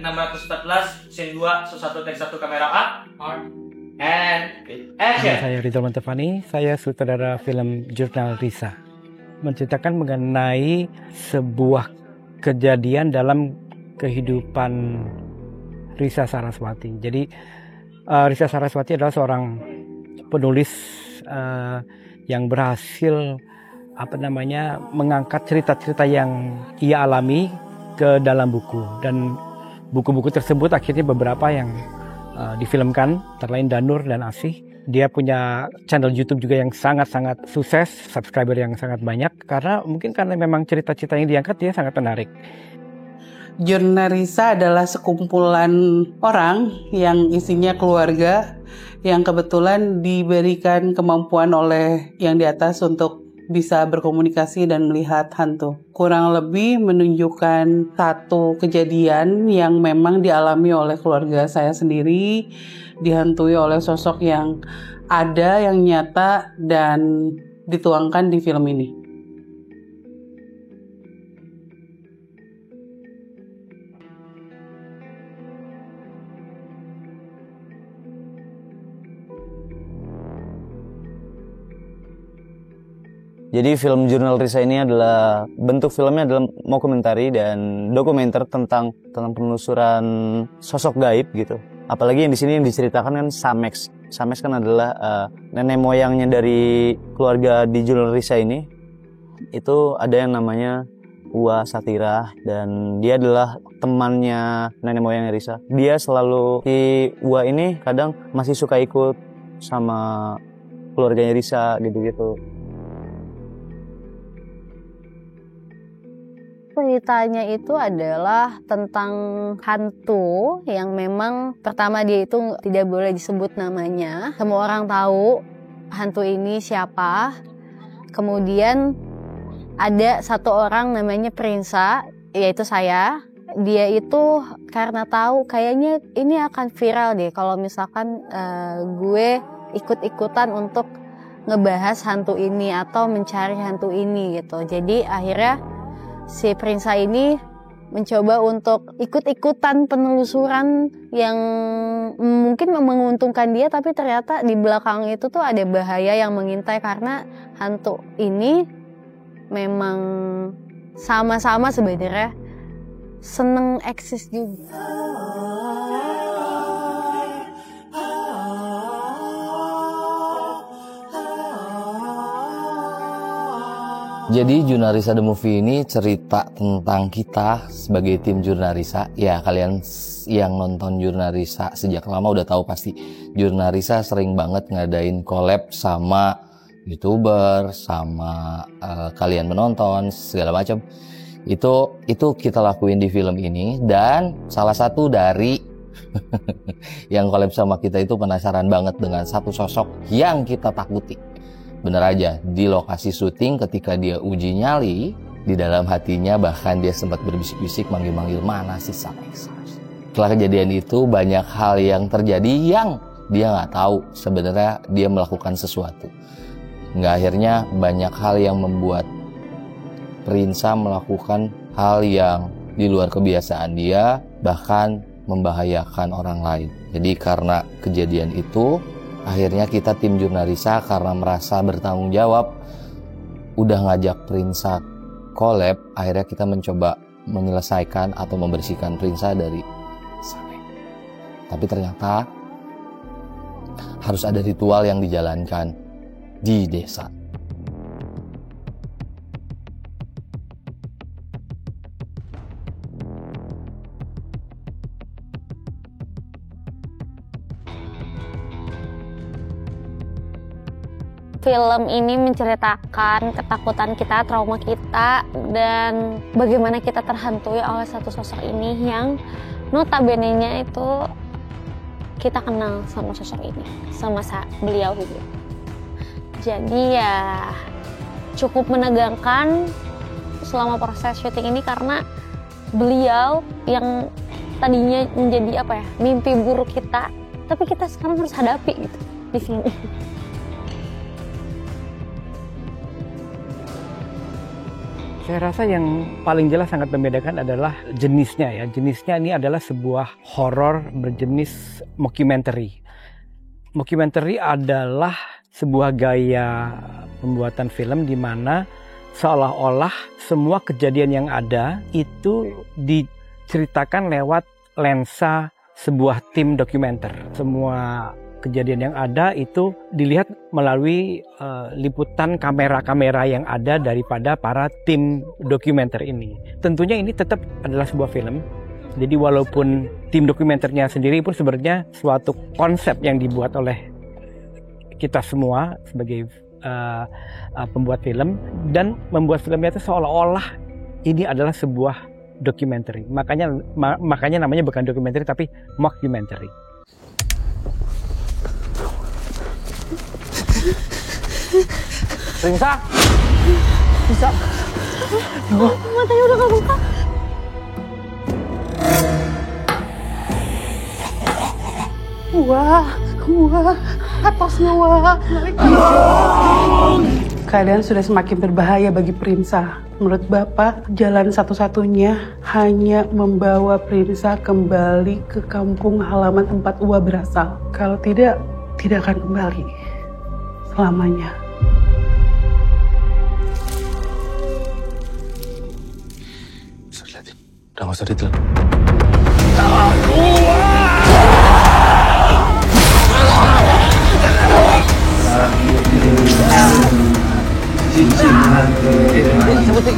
614 scene 2 1 take 1 kamera A and action. Saya Ridwan Mantafani, saya sutradara film Jurnal Risa, menceritakan mengenai sebuah kejadian dalam kehidupan Risa Saraswati. Jadi Risa Saraswati adalah seorang penulis yang berhasil mengangkat cerita-cerita yang ia alami ke dalam buku, dan buku-buku tersebut akhirnya beberapa yang difilmkan, terlain Danur dan Asih. Dia punya channel YouTube juga yang sangat-sangat sukses, subscriber yang sangat banyak, karena memang cerita-cerita yang diangkat dia sangat menarik. Jurnal Risa adalah sekumpulan orang yang isinya keluarga yang kebetulan diberikan kemampuan oleh yang di atas untuk bisa berkomunikasi dan melihat hantu. Kurang lebih menunjukkan satu kejadian yang memang dialami oleh keluarga saya sendiri, dihantui oleh sosok yang ada, yang nyata, dan dituangkan di film ini. Jadi film Jurnal Risa ini adalah bentuk filmnya adalah mockumentary dan dokumenter tentang penelusuran sosok gaib gitu. Apalagi yang di sini yang diceritakan kan Samex. Samex kan adalah nenek moyangnya dari keluarga di Jurnal Risa ini. Itu ada yang namanya Uwa Satira, dan dia adalah temannya nenek moyangnya Risa. Dia selalu, si Uwa ini kadang masih suka ikut sama keluarganya Risa gitu-gitu. Ceritanya itu adalah tentang hantu yang memang pertama dia itu tidak boleh disebut namanya. Semua orang tahu hantu ini siapa. Kemudian ada satu orang namanya Prinsa, yaitu saya. Dia itu karena tahu kayaknya ini akan viral deh kalau misalkan gue ikut-ikutan untuk ngebahas hantu ini atau mencari hantu ini gitu. Jadi akhirnya si Prinsa ini mencoba untuk ikut-ikutan penelusuran yang mungkin menguntungkan dia, tapi ternyata di belakang itu tuh ada bahaya yang mengintai karena hantu ini memang sama-sama sebenarnya seneng eksis juga. Jadi Jurnal Risa The Movie ini cerita tentang kita sebagai tim Jurnal Risa. Ya, kalian yang nonton Jurnal Risa sejak lama udah tahu pasti Jurnal Risa sering banget ngadain collab sama YouTuber, sama kalian menonton segala macam. Itu kita lakuin di film ini, dan salah satu dari yang collab sama kita itu penasaran banget dengan satu sosok yang kita takuti. Bener aja, di lokasi syuting ketika dia uji nyali, di dalam hatinya bahkan dia sempat berbisik-bisik manggil-manggil, mana si Samex. Setelah kejadian itu banyak hal yang terjadi yang dia nggak tahu sebenarnya dia melakukan sesuatu. Nggak, akhirnya banyak hal yang membuat Prinsa melakukan hal yang di luar kebiasaan dia, bahkan membahayakan orang lain. Jadi karena kejadian itu, akhirnya kita tim Jurnal Risa karena merasa bertanggung jawab, udah ngajak Prinsa collab, akhirnya kita mencoba menyelesaikan atau membersihkan Prinsa dari Samex. Tapi ternyata harus ada ritual yang dijalankan di desa. Film ini menceritakan ketakutan kita, trauma kita, dan bagaimana kita terhantui oleh satu sosok ini yang notabene-nya itu kita kenal sama sosok ini, sama beliau hidup. Jadi ya cukup menegangkan selama proses syuting ini karena beliau yang tadinya menjadi mimpi buruk kita, tapi kita sekarang harus hadapi gitu di film ini. Saya rasa yang paling jelas sangat membedakan adalah jenisnya ya. Jenisnya ini adalah sebuah horor berjenis mockumentary. Mockumentary adalah sebuah gaya pembuatan film di mana seolah-olah semua kejadian yang ada itu diceritakan lewat lensa sebuah tim dokumenter. Semua kejadian yang ada itu dilihat melalui liputan kamera-kamera yang ada daripada para tim dokumenter ini. Tentunya ini tetap adalah sebuah film. Jadi walaupun tim dokumenternya sendiri pun sebenarnya suatu konsep yang dibuat oleh kita semua sebagai pembuat film, dan membuat filmnya itu seolah-olah ini adalah sebuah dokumenter. Makanya namanya bukan dokumenter tapi mockumentary. Rinsa! Bisa. Matanya udah kebuka. Wah, atasnya wah. Keadaan sudah semakin berbahaya bagi Prinsa. Menurut Bapak, jalan satu-satunya hanya membawa Prinsa kembali ke kampung halaman tempat Uwa berasal. Kalau tidak akan kembali selamanya. Udah gak usah ditelan. Sebutin.